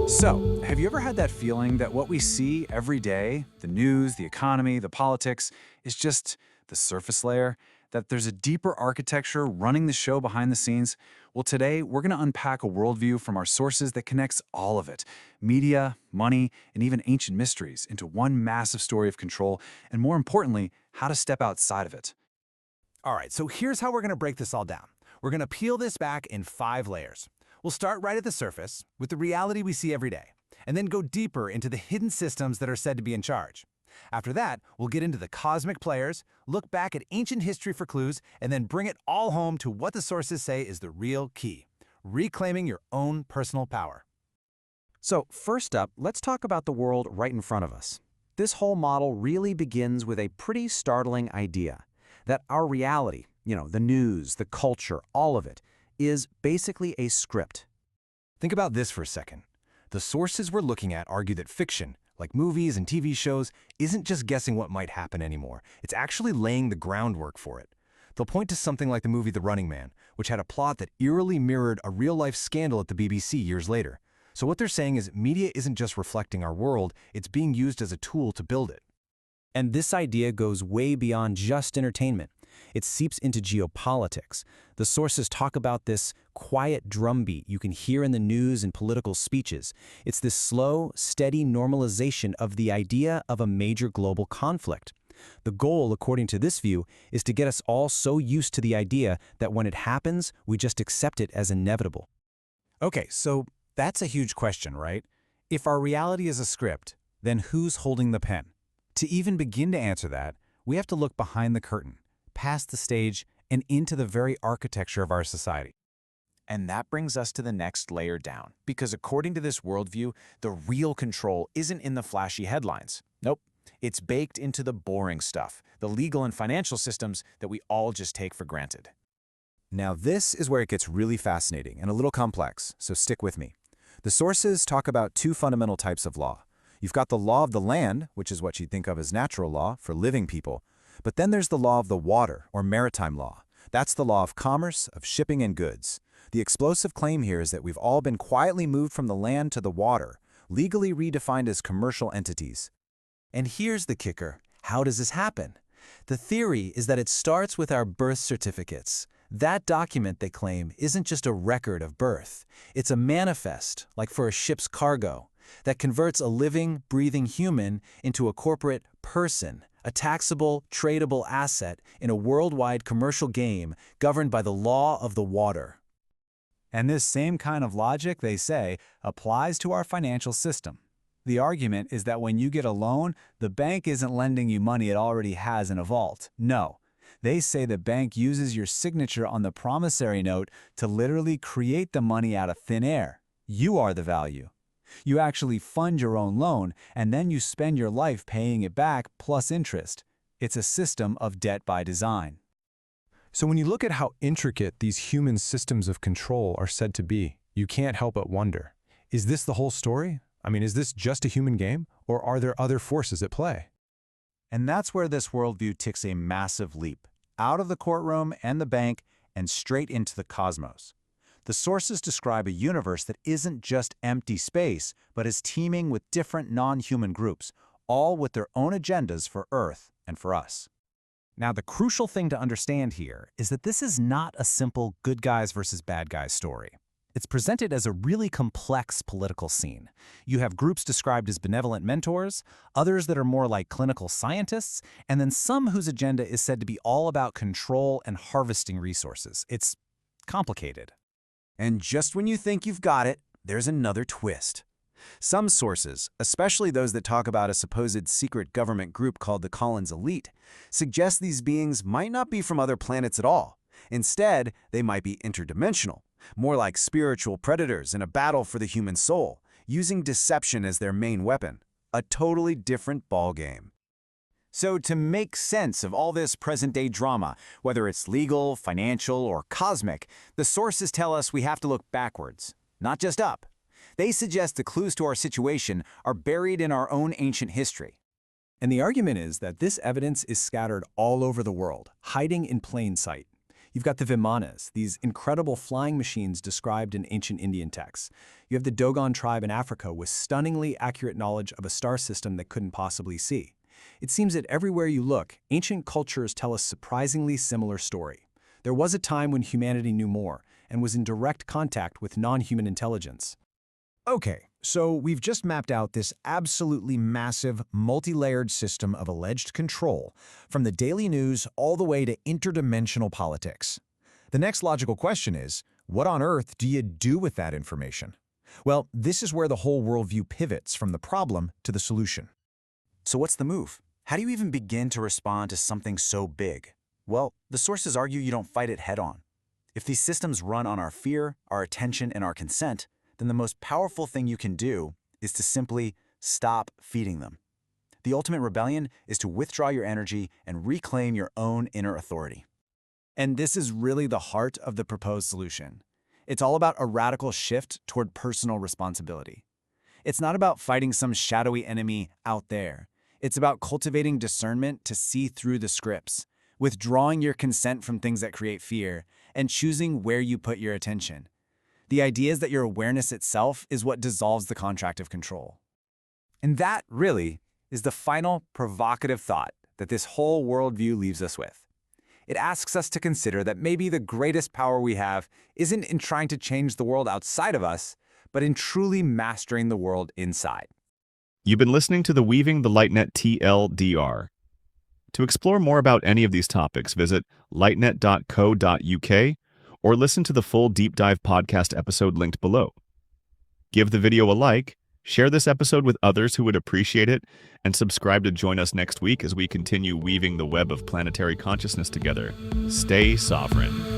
So, have you ever had that feeling that what we see every day, the news, the economy, the politics, is just the surface layer? That there's a deeper architecture running the show behind the scenes? Well, today we're going to unpack a worldview from our sources that connects all of it media, money, and even ancient mysteries into one massive story of control, and more importantly, how to step outside of it. All right, so here's how we're going to break this all down. We're going to peel this back in 5 layers. We'll start right at the surface, with the reality we see every day, and then go deeper into the hidden systems that are said to be in charge. After that, we'll get into the cosmic players, look back at ancient history for clues, and then bring it all home to what the sources say is the real key: reclaiming your own personal power. So first up, let's talk about the world right in front of us. This whole model really begins with a pretty startling idea that our reality, the news, the culture, all of it, is basically a script. Think about this for a second. The sources we're looking at argue that fiction, like movies and TV shows, isn't just guessing what might happen anymore. It's actually laying the groundwork for it. They'll point to something like the movie The Running Man, which had a plot that eerily mirrored a real-life scandal at the BBC years later. So what they're saying is media isn't just reflecting our world, it's being used as a tool to build it. And this idea goes way beyond just entertainment. It seeps into geopolitics. The sources talk about this quiet drumbeat you can hear in the news and political speeches. It's this slow, steady normalization of the idea of a major global conflict. The goal, according to this view, is to get us all so used to the idea that when it happens, we just accept it as inevitable. Okay, so that's a huge question, right? If our reality is a script, then who's holding the pen? To even begin to answer that, we have to look behind the curtain, past the stage, and into the very architecture of our society. And that brings us to the next layer down, because according to this worldview, the real control isn't in the flashy headlines. Nope, it's baked into the boring stuff, the legal and financial systems that we all just take for granted. Now this is where it gets really fascinating and a little complex, so stick with me. The sources talk about 2 fundamental types of law. You've got the law of the land, which is what you'd think of as natural law for living people, but then there's the law of the water, or maritime law. That's the law of commerce, of shipping and goods. The explosive claim here is that we've all been quietly moved from the land to the water, legally redefined as commercial entities. And here's the kicker. How does this happen? The theory is that it starts with our birth certificates. That document, they claim, isn't just a record of birth. It's a manifest, like for a ship's cargo, that converts a living, breathing human into a corporate person, a taxable, tradable asset in a worldwide commercial game governed by the law of the water. And this same kind of logic, they say, applies to our financial system. The argument is that when you get a loan, the bank isn't lending you money it already has in a vault. No. They say the bank uses your signature on the promissory note to literally create the money out of thin air. You are the value. You actually fund your own loan, and then you spend your life paying it back plus interest. It's a system of debt by design. So when you look at how intricate these human systems of control are said to be, you can't help but wonder, is this the whole story? I mean, is this just a human game, or are there other forces at play? And that's where this worldview takes a massive leap, out of the courtroom and the bank and straight into the cosmos. The sources describe a universe that isn't just empty space, but is teeming with different non-human groups, all with their own agendas for Earth and for us. Now, the crucial thing to understand here is that this is not a simple good guys versus bad guys story. It's presented as a really complex political scene. You have groups described as benevolent mentors, others that are more like clinical scientists, and then some whose agenda is said to be all about control and harvesting resources. It's complicated. And just when you think you've got it, there's another twist. Some sources, especially those that talk about a supposed secret government group called the Collins Elite, suggest these beings might not be from other planets at all. Instead, they might be interdimensional, more like spiritual predators in a battle for the human soul, using deception as their main weapon. A totally different ballgame. So to make sense of all this present-day drama, whether it's legal, financial, or cosmic, the sources tell us we have to look backwards, not just up. They suggest the clues to our situation are buried in our own ancient history. And the argument is that this evidence is scattered all over the world, hiding in plain sight. You've got the vimanas, these incredible flying machines described in ancient Indian texts. You have the Dogon tribe in Africa with stunningly accurate knowledge of a star system they couldn't possibly see. It seems that everywhere you look, ancient cultures tell a surprisingly similar story. There was a time when humanity knew more and was in direct contact with non-human intelligence. Okay, so we've just mapped out this absolutely massive, multi-layered system of alleged control, from the daily news all the way to interdimensional politics. The next logical question is, what on earth do you do with that information? Well, this is where the whole worldview pivots from the problem to the solution. So what's the move? How do you even begin to respond to something so big? Well, the sources argue you don't fight it head-on. If these systems run on our fear, our attention, and our consent, then the most powerful thing you can do is to simply stop feeding them. The ultimate rebellion is to withdraw your energy and reclaim your own inner authority. And this is really the heart of the proposed solution. It's all about a radical shift toward personal responsibility. It's not about fighting some shadowy enemy out there. It's about cultivating discernment to see through the scripts, withdrawing your consent from things that create fear, and choosing where you put your attention. The idea is that your awareness itself is what dissolves the contract of control. And that, really, is the final provocative thought that this whole worldview leaves us with. It asks us to consider that maybe the greatest power we have isn't in trying to change the world outside of us, but in truly mastering the world inside. You've been listening to the Weaving the Lightnet TLDR. To explore more about any of these topics, visit lightnet.co.uk or listen to the full deep dive podcast episode linked below. Give the video a like, share this episode with others who would appreciate it, and subscribe to join us next week as we continue weaving the web of planetary consciousness together. Stay sovereign.